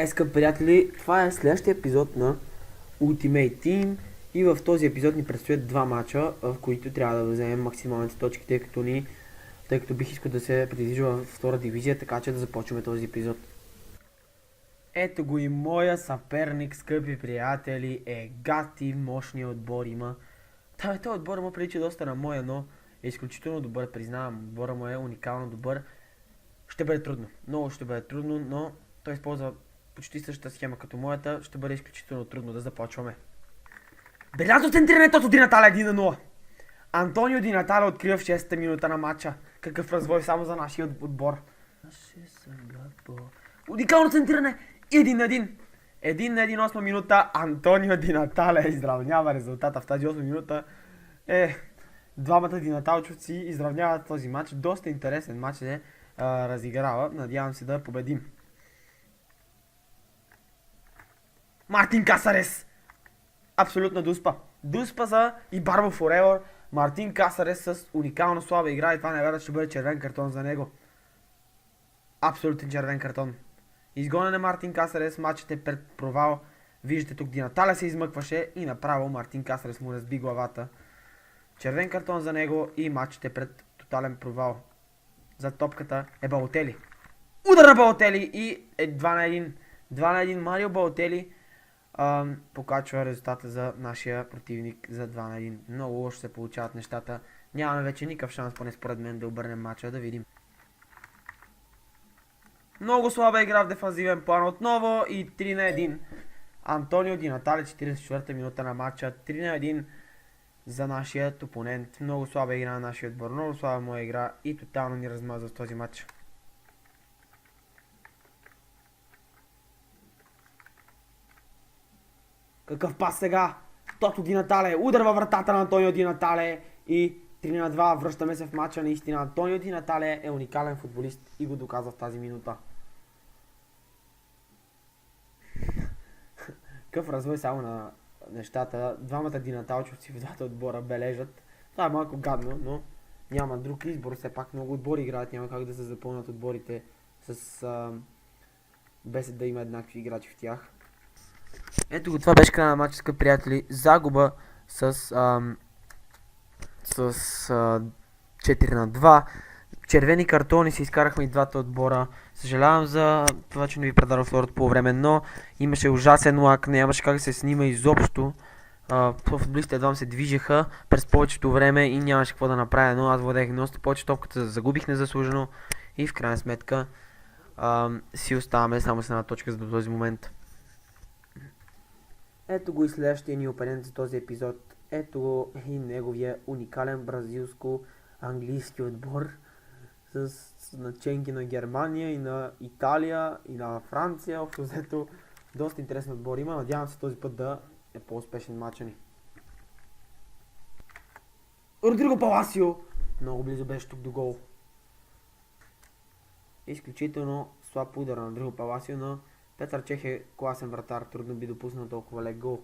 Скъпи приятели, това е следващия епизод на Ultimate Team и в този епизод ни предстоят два мача, в които трябва да вземем максималните точки, тъй като бих искал да се придвижа във втора дивизия, така че да започваме този епизод. Ето го и моя съперник, скъпи приятели, гати мощния отбор има. Този отбор му прилича доста на моя, но е изключително добър, признавам. Отбора му е уникално добър. Ще бъде трудно, много ще бъде трудно, но той използва почти същата схема като моята, ще бъде изключително трудно да започваме. Брилянтно центрирането от Ди Натале 1-0. Антонио Ди Натале открива в 6-та минута на матча. Какъв развой само за нашия отбор. Уникално центриране 1-1. 1-1 8 минута. Антонио Ди Натале изравнява резултата в тази 8 минута. Двамата Ди Наталчовци изравняват този матч. Доста интересен матч се разиграва. Надявам се да победим. Мартин Касарес! Абсолютна дуспа. Дуспа за и Барбо Форевър. Мартин Касарес с уникално слаба игра и това невероятно ще бъде червен картон за него. Абсолютен червен картон. Изгонен е Мартин Касарес, матчът е пред провал. Виждате тук Ди Натале се измъкваше и направо Мартин Касарес му разби главата. Червен картон за него и матчът е пред тотален провал. За топката е Балотели. Удар на Балотели и 2-1. 2-1 Марио Балотели покачва резултата за нашия противник за 2-1. Много лошо се получават нещата. Нямаме вече никакъв шанс, поне според мен, да обърнем матча, да видим. Много слаба игра в дефанзивен план отново и 3-1. Антонио Ди Натале, 44-та минута на матча. 3-1 за нашия опонент. Много слаба игра на нашия отбор, много слаба моя игра и тотално ни размазва в този матч. Какъв пас сега? Тото Ди Натале, удар във вратата на Антонио Ди Натале и 3-2, връщаме се в матча. Наистина Антонио Ди Натале е уникален футболист и го доказва в тази минута. Какъв развой само на нещата. Двамата Ди Наталчовци в двата отбора бележат. Това е малко гадно, но няма друг избор. Все пак много отбори играят, няма как да се запълнят отборите без да има еднакви играчи в тях. Ето го, това беше края на матча, скъпи приятели. Загуба с 4-2. Червени картони се изкарахме и двата отбора. Съжалявам за това, че не ви предадох второто по време, но имаше ужасен лак, нямаше как да се снима изобщо. Футболистите едва се движеха през повечето време и нямаше какво да направя, но аз владеех доста повече, топката загубих незаслужено и в крайна сметка си оставаме само с една точка за този момент. Ето го и следващия ни опонент за този епизод. Ето го и неговия уникален бразилско-английски отбор с наченки на Германия и на Италия и на Франция. Общо взето доста интересен отбор има. Надявам се този път да е по-успешен матча ни. Родриго Паласио! Много близо беше тук до гол. Изключително слаб удар на Родриго Паласио, но Петър Чех е класен вратар, трудно би допуснал толкова лек гол.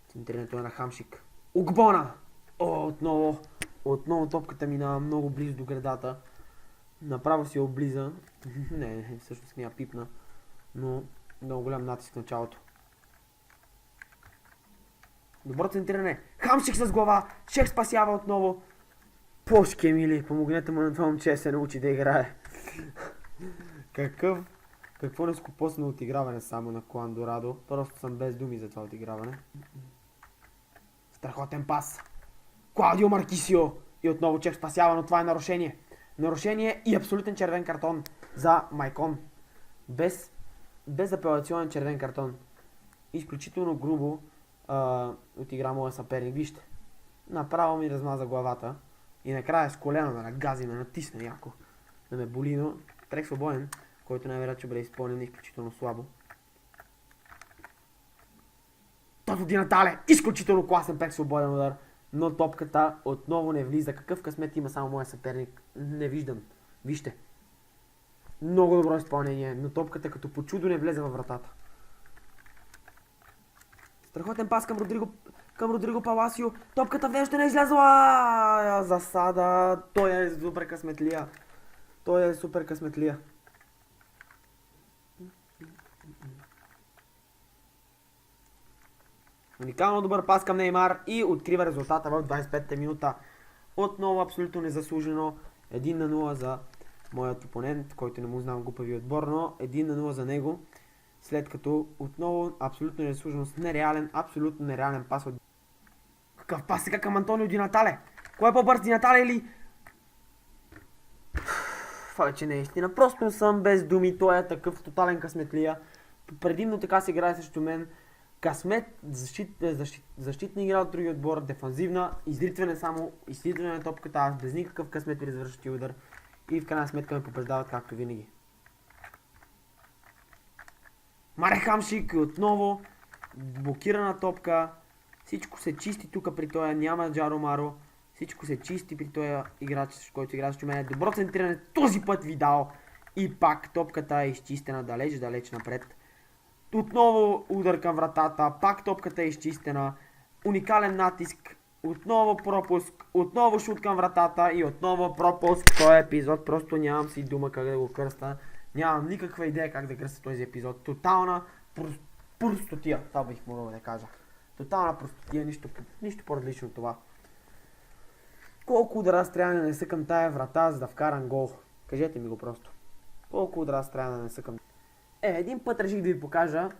Центрирането е на Хамшик. Угбона! Отново топката мина много близо до гредата. Направо си я облиза. Не, всъщност ми я пипна. Но много голям натиск в началото. Добро центриране. Хамшик с глава. Чех спасява отново. Божки мили, помогнете му на това момче се научи да играе. Какво нескопосно отиграване само на Коандорадо. Просто съм без думи за това отиграване. Страхотен пас. Клаудио Маркисио. И отново Чех спасява, но това е нарушение. Нарушение и абсолютен червен картон за Майкон. Без апелационен червен картон. Изключително грубо отигра моя съперник. Вижте. Направо ми размаза главата. И накрая с колено ме нагази, ме натисна яко. Да ме боли, но трек свободен, който най-вероятно ще бъде изпълнен изключително слабо. Тото Ди Натале! Изключително класен пек свободен удар. Но топката отново не влиза. Какъв късмет има само моя съперник? Не виждам. Вижте. Много добро изпълнение, но топката като по чудо не влезе във вратата. Страхотен пас към Родриго Паласио. Топката вежда не е излязла. Засада. Той е супер късметлия. Уникално добър пас към Неймар и открива резултата в 25-та минута. Отново абсолютно незаслужено. 1-0 за моят опонент, който не му знам глупави отбор, но 1-0 за него. След като отново абсолютно незаслужено с нереален, абсолютно нереален пас от... Какъв пас сега към Антонио Ди Натале? Кой е по-бърз, Ди Натале или... Това вече не е истина. Просто съм без думи. Той е такъв тотален късметлия. Предимно така се играе срещу мен. Късмет, защитна игра от другия отбор, дефанзивна, изритване само, изритване на топката, аз без никакъв късмет при завършващия удар. И в крайна сметка ме побеждават както винаги. Маре Хамшик отново. Блокирана топка. Всичко се чисти тук при тоя. Няма Джаро Маро. Всичко се чисти при този играч, който игра срещу мен. Добро центриране този път Видал. И пак топката е изчистена далеч напред. Отново удар към вратата. Пак топката е изчистена. Уникален натиск. Отново пропуск. Отново шут към вратата. И отново пропуск. Този епизод просто нямам си дума как да го кръста. Нямам никаква идея как да кръста този епизод. Тотална простотия. Това бих могъл да кажа. Тотална простотия. Нищо по-различно от това. Колко удара аз трябва да нанеса към тая врата, за да вкарам гол? Кажете ми го просто. Колко удара аз трябва да нанеса към... един път реших да ви покажа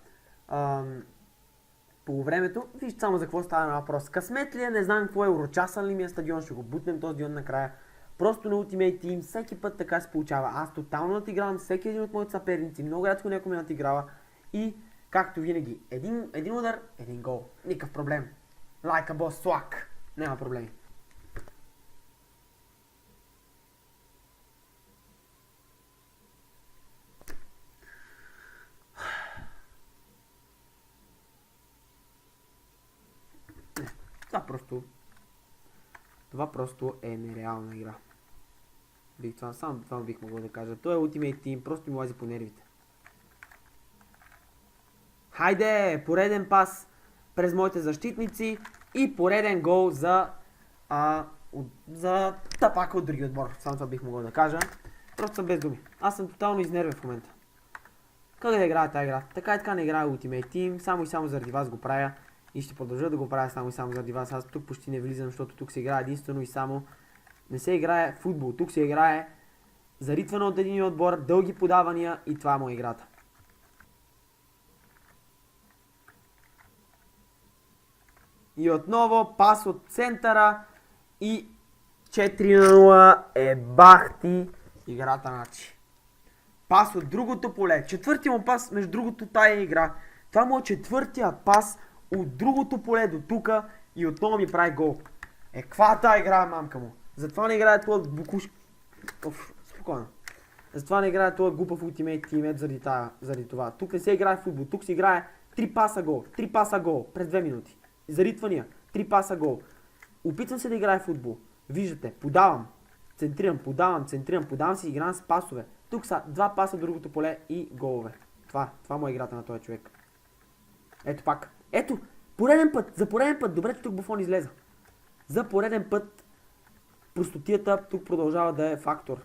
по времето. Вижте само за какво става на въпрос. Късмет ли е, не знам какво е, урочасан ли ми е стадион, ще го бутнем този стадион накрая. Просто на Ultimate Team всеки път така се получава. Аз тотално надигравам всеки един от моите съперници. Много рядко някой ме надиграва. И, както винаги, един удар, един гол. Никакъв проблем. Like a boss swag. Няма проблеми. Това просто е нереална игра. Само това бих могъл да кажа. Той е Ultimate Team, просто ми лази по нервите. Хайде! Пореден пас през моите защитници и пореден гол за тапака от други отбор. Само това бих могъл да кажа. Просто съм без думи. Аз съм тотално изнервен в момента. Как да играя тази игра? Така и така не играя Ultimate Team, само и само заради вас го правя. И ще продължа да го правя само и само заради вас. Аз тук почти не влизам, защото тук се играе единствено и само. Не се играе футбол, тук се играе заритване от един отбор, дълги подавания и това е моя играта. И отново пас от центъра и 4-0 е бахти играта начи. Пас от другото поле. Четвъртия му пас, между другото, тая игра. Това му е четвъртия пас от другото поле до тука и отново ми прави гол. Каква тая игра, мамка му? Затова не играе този букуш... Спокойно. Затова не играе този глупав Ultimate Team заради това. Тук не се играе в футбол, тук се играе 3 паса гол. 3 паса гол през 2 минути. Заритвания, 3 паса гол. Опитвам се да играя в футбол. Виждате, подавам, центрирам, подавам си, играм с пасове. Тук са 2 паса в другото поле и голове. Това му е играта на този човек. Ето пак. Ето, за пореден път, добре, че тук Буфон излеза. За пореден път простотията тук продължава да е фактор.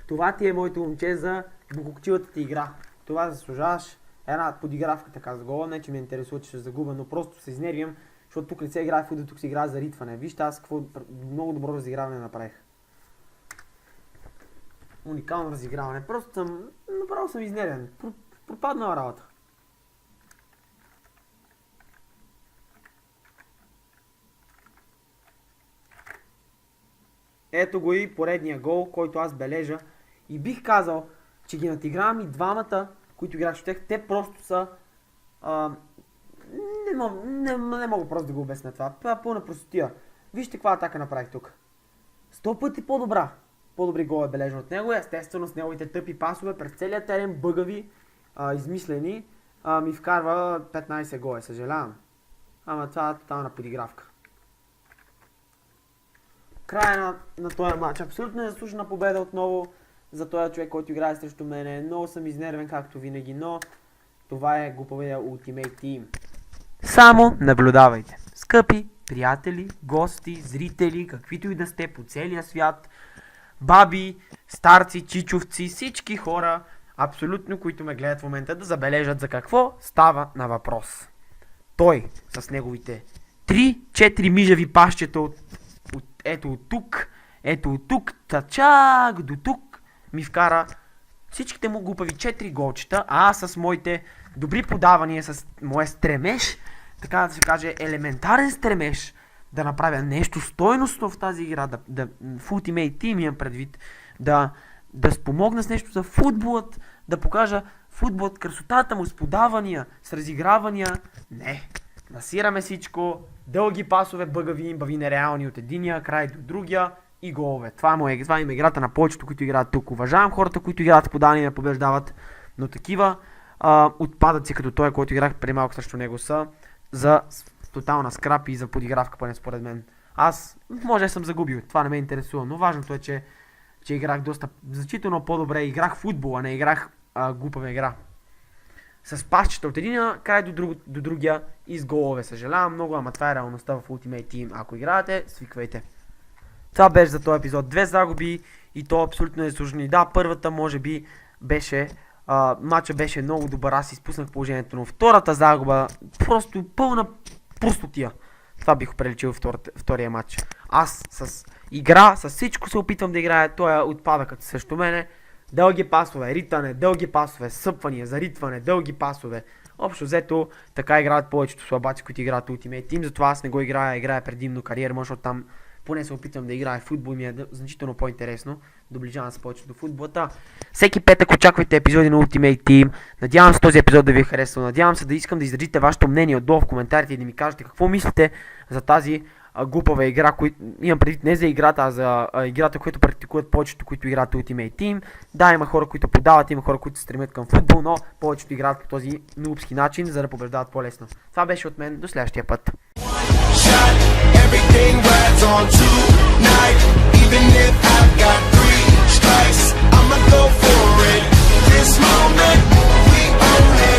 Това ти е моето момче за букокчивата ти игра. Това заслужаваш една подигравка така с гола. Не че ме интересува, че ще загуба, но просто се изнервям, защото тук не се играе в футбол, тук се играе за ритване. Вижте аз какво много добро разиграване направих. Уникално разиграване. Просто направо съм изнервен. Пропаднала работа. Ето го и поредния гол, който аз бележа. И бих казал, че ги надигравам и двамата, които играха с тях. Те просто са... Не мога просто да го обясня това. Това е пълна простотия. Вижте каква атака направих тук. 100 пъти по-добра. По-добри гол е бележен от него. Естествено с неговите тъпи пасове през целия терен, бъгави, измислени, ми вкарва 15 гола. Съжалявам. Ама това е тотална подигравка. Края на този матч. Абсолютно незаслужена победа отново за този човек, който играе срещу мене. Много съм изнервен, както винаги, но това е глупавия Ultimate Team. Само наблюдавайте. Скъпи приятели, гости, зрители, каквито и да сте по целия свят. баби, старци, чичовци, всички хора, абсолютно, които ме гледат в момента, да забележат за какво става на въпрос. Той с неговите 3-4 мижави пащета ето от тук, чак до тук ми вкара всичките му глупави 4 голчета, а аз с моите добри подавания, с моя стремеж, така да се каже елементарен стремеж, да направя нещо стойностно в тази игра, в Ultimate Team имам предвид, да спомогна с нещо за футболът, да покажа футболът, красотата му с подавания, с разигравания. Не, насираме всичко, дълги пасове, бъгави, имбави, нереални от единия край до другия и голове. Това им е играта на повечето, които играят тук. Уважавам хората, които играят с подавания, побеждават, но такива отпадъци като той, който играх преди малко срещу него, са за тотална скрап и за подигравка, поне според мен. Аз може да съм загубил, това не ме интересува, но важното е, че играх доста значително по-добре. Играх футбол, а не играх глупава игра. С пасчета от единия край до другия и с голове. Съжалявам много, ама това е реалността в Ultimate Team. Ако играете, свиквайте. Това беше за този епизод. 2 загуби и то абсолютно незаслужени. Да, първата може би беше... матча беше много добър, аз изпуснах положението, но втората загуба просто пълна пустотия. Това бих приличил втория матч. Аз с игра, с всичко се опитвам да играя, той отпада като също мене. Дълги пасове, ритане, дълги пасове, съпвания, заритване, дълги пасове. Общо взето, така играят повечето слабаци, които играят Ultimate Team, затова аз не го играя предимно кариера, защото там поне се опитвам да играя футбол и ми е значително по-интересно. Доближавам се повече до футболата. Всеки петък очаквайте епизоди на Ultimate Team. Надявам се този епизод да ви е харесал. Надявам се да искам да изразите вашето мнение отдолу в коментарите и да ми кажете какво мислите за тази глупава игра, имам предвид не за играта, а за играта, която практикуват повечето, които играят Ultimate Team. Да, има хора, които подават, има хора, които се стремят към футбол, но повечето играят по този нубски начин, за да побеждават по-лесно. Това беше от мен, до следващия път. Everything rides on tonight. Even if I've got 3 strikes, I'ma go for it. This moment, we own it.